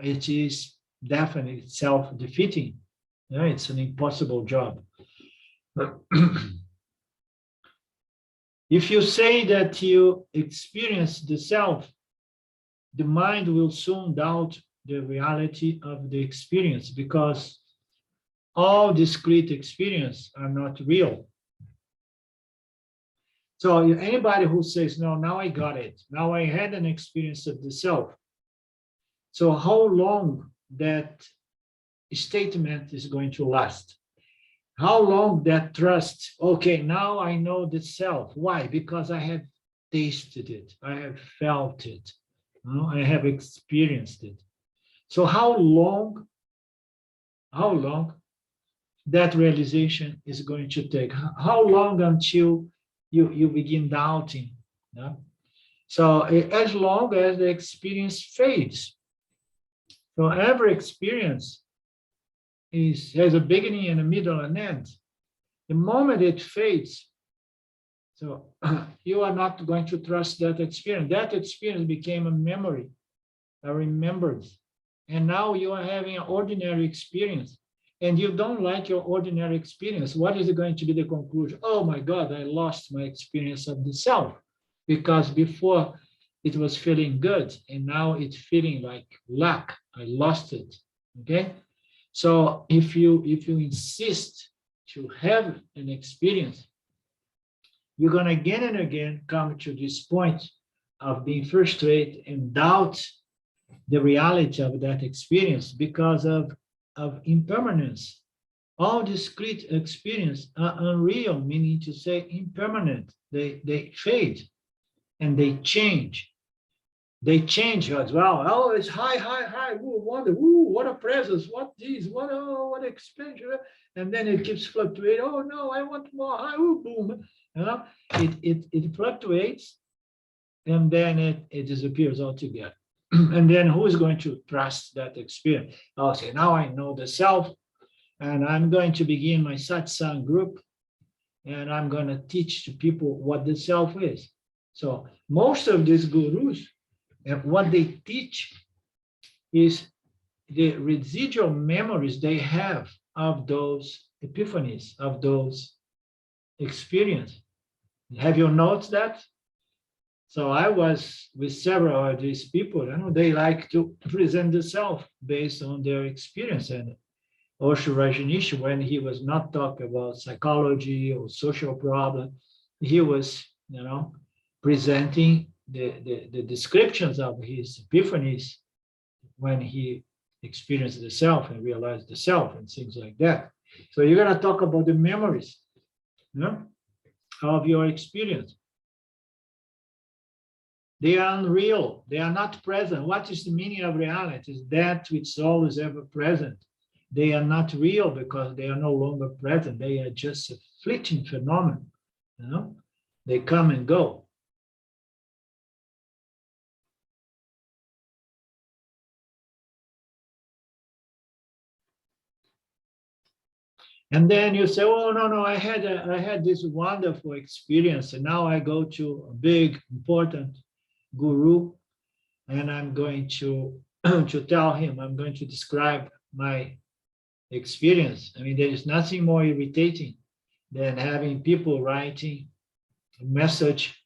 Speaker 1: It is definitely self-defeating. It's an impossible job. If you say that you experience the self, the mind will soon doubt the reality of the experience because all discrete experience are not real. So anybody who says, no, now I got it. Now I had an experience of the self. So how long that statement is going to last? How long that trust, okay, now I know the self. Why? Because I have tasted it. I have felt it. I have experienced it. So how long that realization is going to take? How long until you begin doubting? So as long as the experience fades. So every experience has a beginning and a middle and end. The moment it fades, so you are not going to trust that experience. That experience became a memory, a remembrance. And now you are having an ordinary experience and you don't like your ordinary experience. What is going to be the conclusion? Oh my God, I lost my experience of the self because before it was feeling good and now it's feeling like lack. I lost it, okay? So if you insist to have an experience, you're going to again and again come to this point of being frustrated and doubt the reality of that experience because of impermanence. All discrete experience are unreal, meaning to say impermanent. They fade and they change. They change as well. Oh, it's high. What a presence. What this? What expansion. And then it keeps fluctuating. Oh no, I want more high. Boom. It fluctuates and then it disappears altogether. And then who is going to trust that experience? I'll say, now I know the self, and I'm going to begin my satsang group, and I'm going to teach to people what the self is. So most of these gurus, and what they teach is the residual memories they have of those epiphanies, of those experiences. Have you noticed that? So I was with several of these people, they like to present the self based on their experience. And Osho Rajneesh, when he was not talking about psychology or social problem, he was, presenting the descriptions of his epiphanies when he experienced the self and realized the self and things like that. So you're going to talk about the memories of your experience. They are unreal. They are not present. What is the meaning of reality? Is that which is always ever present. They are not real because they are no longer present. They are just a fleeting phenomenon. They come and go. And then you say, oh, no, I had this wonderful experience. And now I go to a big, important guru, and I'm going to, to tell him, I'm going to describe my experience. I mean, there is nothing more irritating than having people writing a message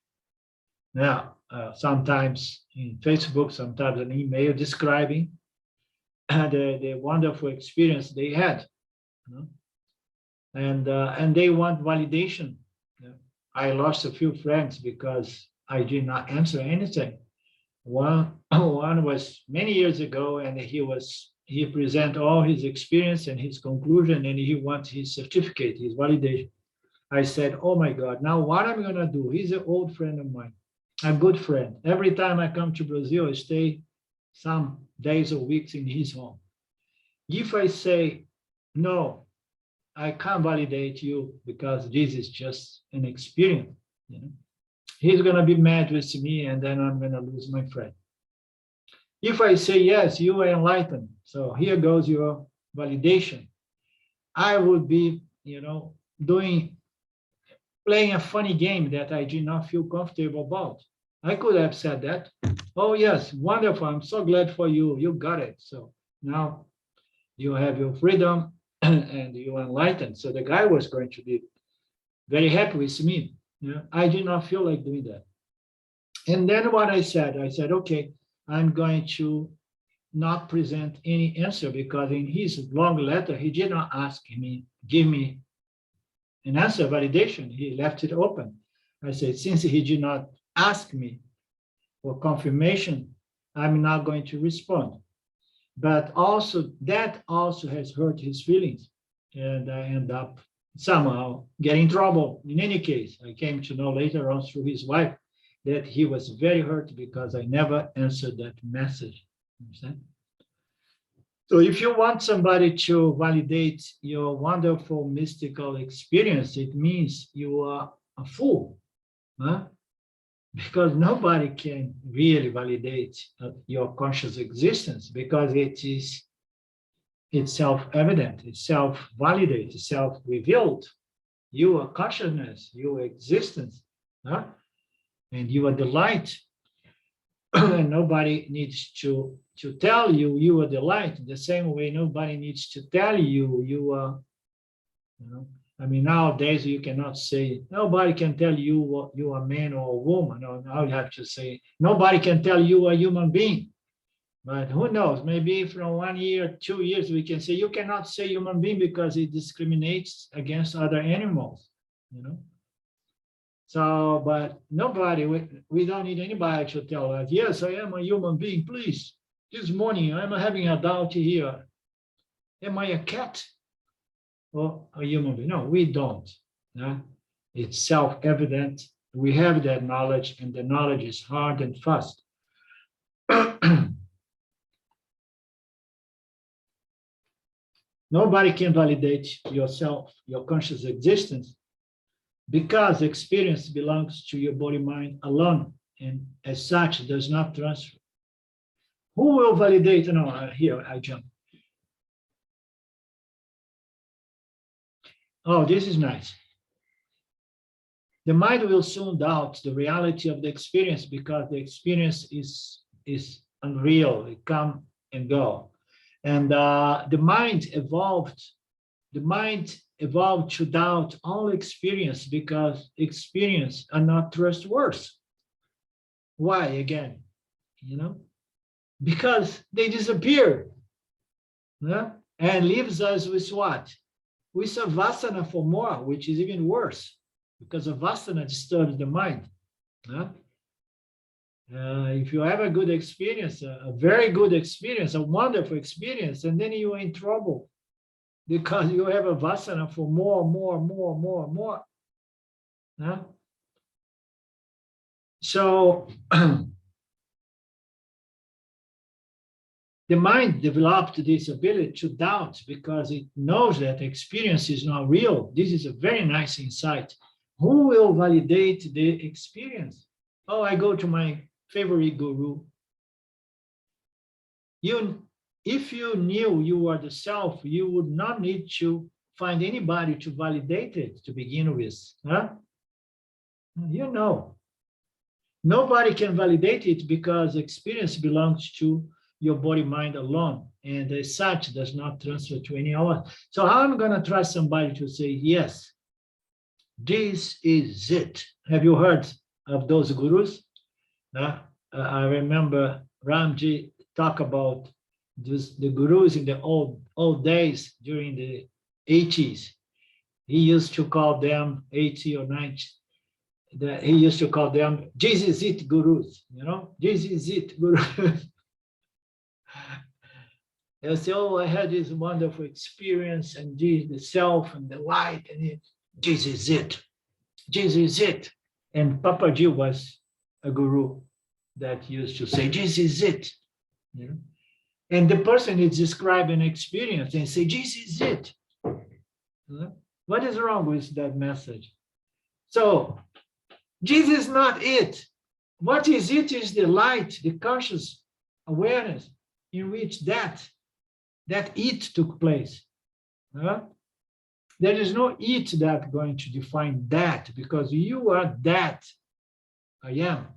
Speaker 1: now, sometimes in Facebook, sometimes an email describing the wonderful experience they had. You know? And they want validation. I lost a few friends because I did not answer anything. One was many years ago, and he present all his experience and his conclusion, and he wants his certificate, his validation. I said, oh my God, now what I'm gonna do? He's an old friend of mine, a good friend. Every time I come to Brazil, I stay some days or weeks in his home. If I say, no, I can't validate you because this is just an experience, you know, he's going to be mad with me, and then I'm going to lose my friend. If I say, yes, you are enlightened, so here goes your validation, I would be, you know, playing a funny game that I did not feel comfortable about. I could have said that. Oh, yes, wonderful. I'm so glad for you. You got it. So now you have your freedom and you are enlightened. So the guy was going to be very happy with me. You know, I did not feel like doing that. And then what I said, okay, I'm going to not present any answer, because in his long letter, he did not ask me, give me an answer validation. He left it open. I said, since he did not ask me for confirmation, I'm not going to respond. But also, that also has hurt his feelings, and I end up somehow getting in trouble. In any case, I came to know later on through his wife that he was very hurt because I never answered that message. Understand? So if you want somebody to validate your wonderful mystical experience, it means you are a fool, huh? Because nobody can really validate your conscious existence, because it's self-evident, it's self-validated, it's self-revealed. You are consciousness, you are existence, huh? And you are the light. And nobody needs to tell you you are the light. The same way nobody needs to tell you you are, you know. I mean, nowadays you cannot say, nobody can tell you what you are a man or a woman. Or now you have to say, nobody can tell you a human being. But who knows, maybe from 1 year, 2 years, we can say, you cannot say human being because it discriminates against other animals, you know. So, but nobody, we don't need anybody to tell us, yes, I am a human being, please. This morning, I'm having a doubt here. Am I a cat or a human being? No, we don't. No? It's self-evident. We have that knowledge, and the knowledge is hard and fast. Nobody can validate yourself, your conscious existence, because experience belongs to your body-mind alone, and as such does not transfer. Who will validate? No, here I jump. Oh, this is nice. The mind will soon doubt the reality of the experience, because the experience is unreal. It come and go. And the mind evolved to doubt all experience, because experience are not trustworthy. Why again? You know, because they disappear, yeah? And leaves us with what? With a vasana for more, which is even worse, because a vasana disturbs the mind. Yeah? If you have a good experience, a very good experience, a wonderful experience, and then you are in trouble because you have a vasana for more. Yeah? So the mind developed this ability to doubt because it knows that experience is not real. This is a very nice insight. Who will validate the experience? Oh, I go to my favorite guru. If you knew you are the self, you would not need to find anybody to validate it to begin with. Huh? You know, nobody can validate it because experience belongs to your body, mind alone, and as such does not transfer to any other. So how I'm going to trust somebody to say, yes, this is it. Have you heard of those gurus? I remember Ramji talk about the gurus in the old days during the 80s. He used to call them 80 or 90. He used to call them Jesus it gurus, you know, Jesus it gurus. They say, oh, I had this wonderful experience and the self and the light and this is it. Jesus is it. And Papaji was a guru that used to say, this is it. You know? And the person is describing an experience and say, this is it. You know? What is wrong with that message? So, Jesus is not it. What is it is the light, the conscious awareness in which that it took place. Huh? There is no it that going to define that because you are that I am.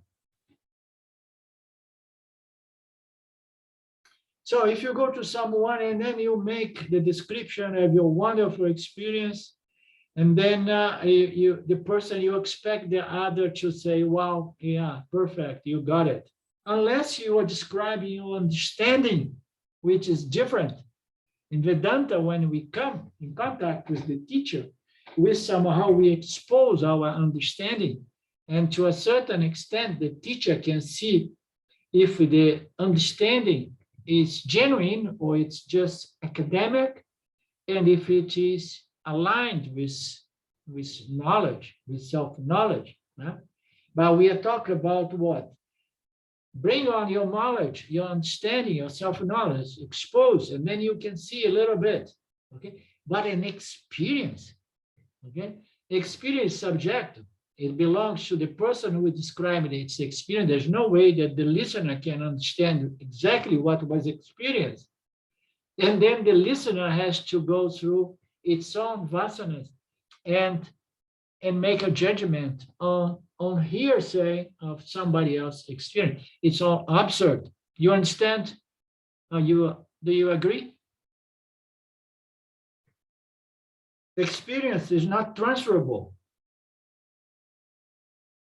Speaker 1: So if you go to someone and then you make the description of your wonderful experience, and then the person, you expect the other to say, wow, yeah, perfect, you got it. Unless you are describing your understanding, which is different. In Vedanta, when we come in contact with the teacher, somehow we expose our understanding. And to a certain extent, the teacher can see if the understanding is genuine or it's just academic, and if it is aligned with knowledge, with self-knowledge. Right? But we are talking about what? Bring on your knowledge, your understanding, your self-knowledge, expose, and then you can see a little bit, okay? But an experience, okay? Experience is subjective. It belongs to the person who is describing its experience. There's no way that the listener can understand exactly what was experienced. And then the listener has to go through its own vasanas and make a judgment on hearsay of somebody else's experience. It's all absurd. You understand? Do you agree? Experience is not transferable.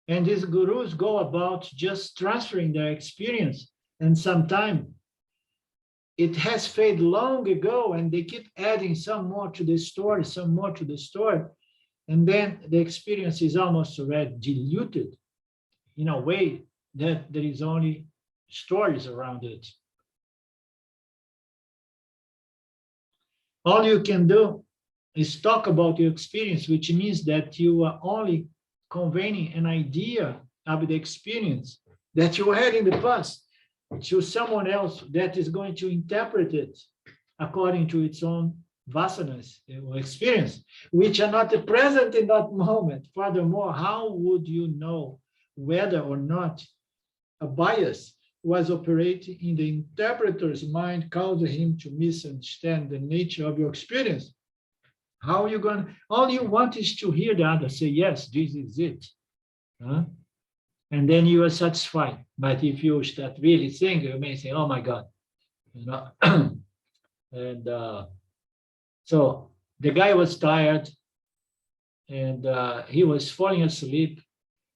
Speaker 1: And these gurus go about just transferring their experience. And sometimes it has faded long ago and they keep adding some more to the story, some more to the story. And then the experience is almost already diluted in a way that there is only stories around it. All you can do is talk about your experience, which means that you are only conveying an idea of the experience that you had in the past to someone else that is going to interpret it according to its own vasanas or experience, which are not present in that moment. Furthermore, how would you know whether or not a bias was operating in the interpreter's mind, causing him to misunderstand the nature of your experience? How are you going? All you want is to hear the other say, yes, this is it. Huh? And then you are satisfied. But if you start really thinking, you may say, oh my God. You know? And so the guy was tired and he was falling asleep.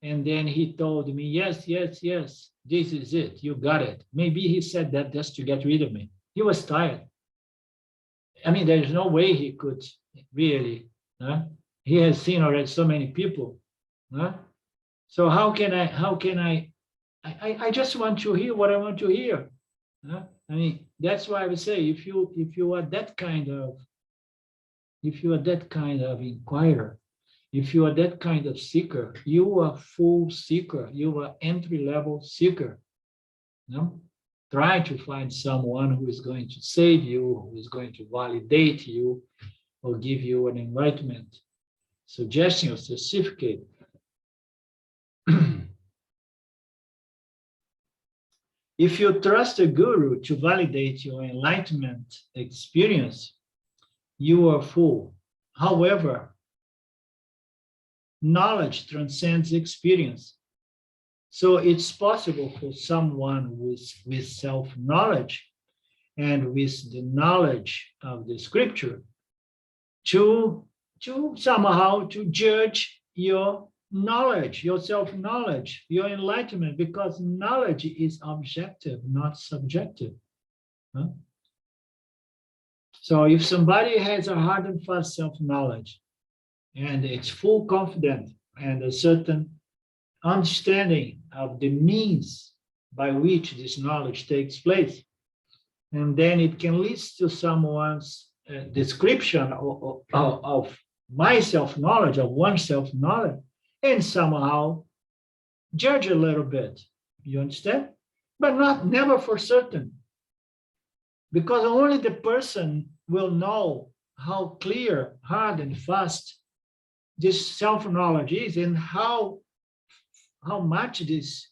Speaker 1: And then he told me, yes, yes, yes, this is it. You got it. Maybe he said that just to get rid of me. He was tired. I mean, there's no way he could really. He has seen already so many people. So how can I just want to hear what I want to hear. I mean, that's why I would say if you are that kind of inquirer, if you are that kind of seeker, you are full seeker, you are entry-level seeker. Try to find someone who is going to save you, who is going to validate you, or give you an enlightenment, suggestion or certificate. If you trust a guru to validate your enlightenment experience, you are full. However, knowledge transcends experience. So it's possible for someone with self-knowledge and with the knowledge of the scripture to somehow to judge your knowledge, your self-knowledge, your enlightenment, because knowledge is objective, not subjective. Huh? So if somebody has a hard and fast self-knowledge and it's full confidence and a certain understanding of the means by which this knowledge takes place, and then it can lead to someone's description of my self-knowledge, of one's self-knowledge, and somehow judge a little bit. You understand? But never for certain. Because only the person will know how clear, hard, and fast this self-knowledge is, and how much this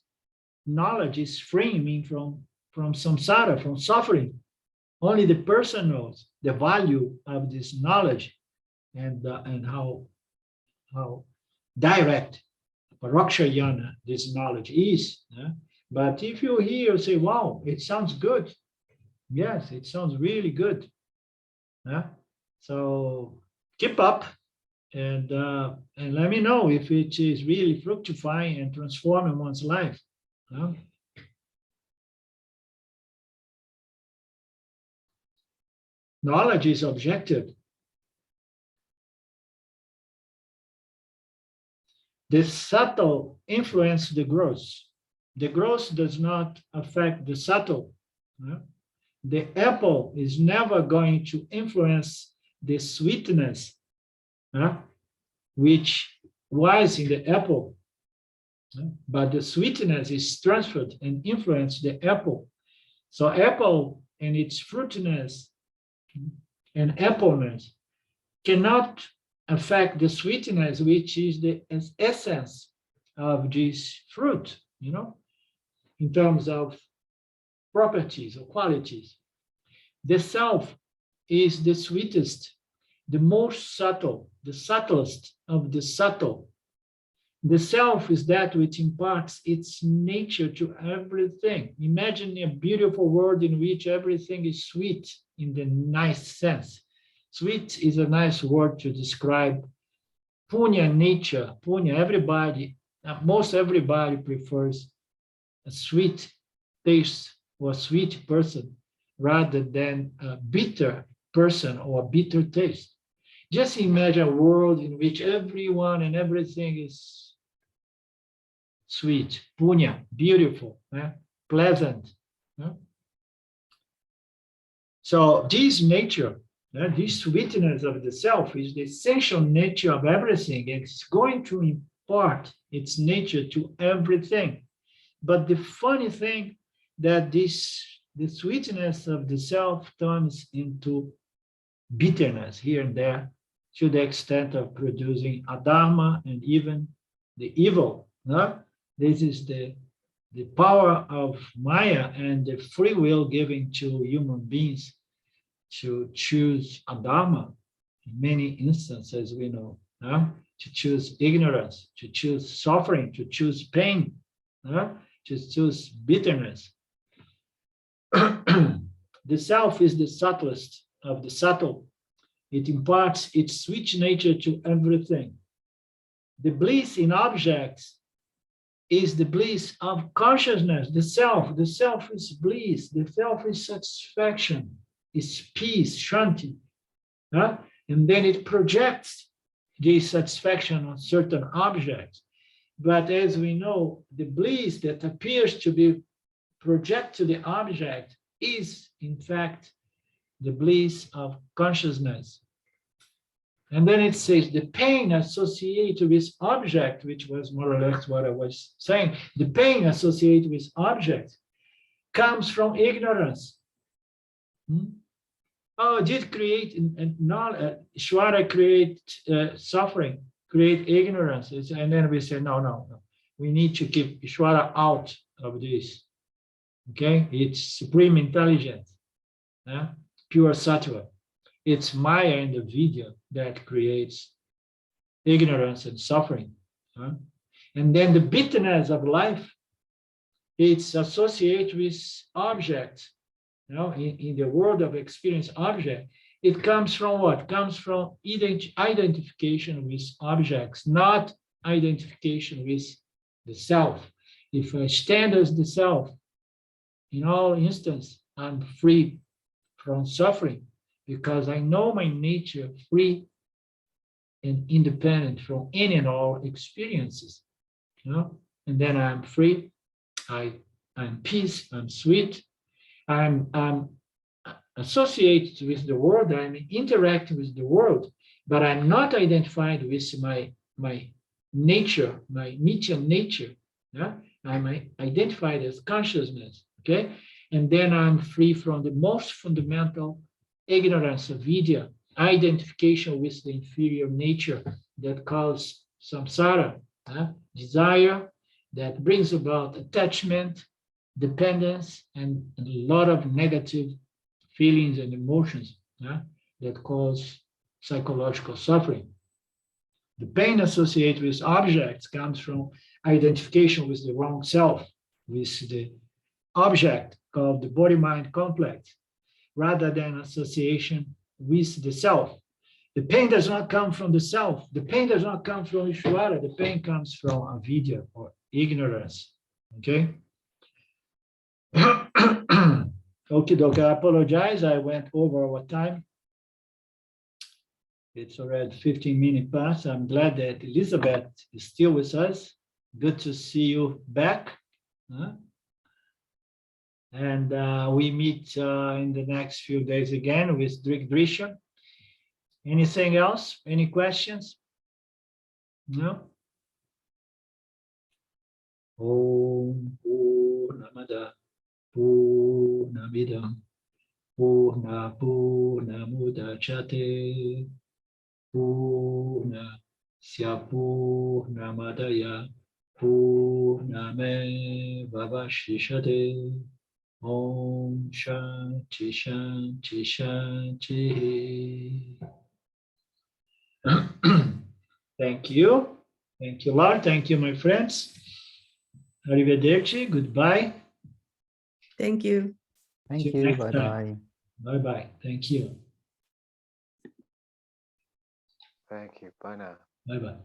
Speaker 1: knowledge is freeing me from samsara, from suffering. Only the person knows the value of this knowledge and how direct parakshayana this knowledge is. But if you hear say, wow, it sounds good. Yes, it sounds really good. So keep up and let me know if it is really fructifying and transforming one's life. Knowledge is objective. The subtle influence the gross. The gross does not affect the subtle. The apple is never going to influence the sweetness, which was in the apple. But the sweetness is transferred and influenced the apple. So apple and its fruitiness and appleness cannot affect the sweetness, which is the essence of this fruit, in terms of properties or qualities. The self is the sweetest, the most subtle, the subtlest of the subtle. The self is that which imparts its nature to everything. Imagine a beautiful world in which everything is sweet in the nice sense. Sweet is a nice word to describe punya nature. Punya, everybody, most everybody prefers a sweet taste or a sweet person rather than a bitter person or a bitter taste. Just imagine a world in which everyone and everything is sweet, punya, beautiful, pleasant. So this nature, this sweetness of the self is the essential nature of everything. It's going to impart its nature to everything. But the funny thing that the sweetness of the self turns into bitterness here and there to the extent of producing adharma and even the evil. This is the power of Maya and the free will given to human beings to choose adharma in many instances, we know, to choose ignorance, to choose suffering, to choose pain, to choose bitterness. The self is the subtlest of the subtle. It imparts its sweet nature to everything. The bliss in objects is the bliss of consciousness, the self. The self is bliss, the self is satisfaction, is peace, shanti. And then it projects this satisfaction on certain objects. But as we know, the bliss that appears to be projected to the object is, in fact, the bliss of consciousness. And then it says the pain associated with object, which was more or less what I was saying, the pain associated with object comes from ignorance. Oh, did create Ishvara create suffering, create ignorance? And then we say, no. We need to keep Ishvara out of this. Okay, it's supreme intelligence, pure sattva. it's Maya in the video that creates ignorance and suffering. And then the bitterness of life, it's associated with objects. In the world of experience object, it comes from what? Comes from identification with objects, not identification with the self. If I stand as the self, in all instances, I'm free from suffering because I know my nature free and independent from any and all experiences. And then I'm free, I'm peace, I'm sweet, I'm associated with the world, I'm interacting with the world, but I'm not identified with my nature, my Nitya nature. I'm identified as consciousness, okay? And then I'm free from the most fundamental ignorance of vidya, identification with the inferior nature that causes samsara, desire that brings about attachment, dependence, and a lot of negative feelings and emotions that cause psychological suffering. The pain associated with objects comes from identification with the wrong self, with the object called the body-mind complex, rather than association with the self. The pain does not come from the self. The pain does not come from Ishvara. The pain comes from avidya or ignorance. Okay? Okay, Doc, I apologize. I went over our time. It's already 15 minutes past. I'm glad that Elizabeth is still with us. Good to see you back. And we meet in the next few days again with Drisha. Anything else? Any questions? No? Om Purnamada Purnamidam Purna Purnamudachyate Purnasya Purnamadaya Purnamevavashishate. Om Shanti Shanti Shanti. Thank you. Thank you, Lord. Thank you, my friends. Arrivederci. Goodbye.
Speaker 3: Thank you.
Speaker 2: Thank
Speaker 1: See you
Speaker 2: you.
Speaker 1: next
Speaker 2: Bye
Speaker 1: time.
Speaker 2: bye.
Speaker 1: Bye-bye. Thank you.
Speaker 4: Thank you. Bye now.
Speaker 1: Bye-bye.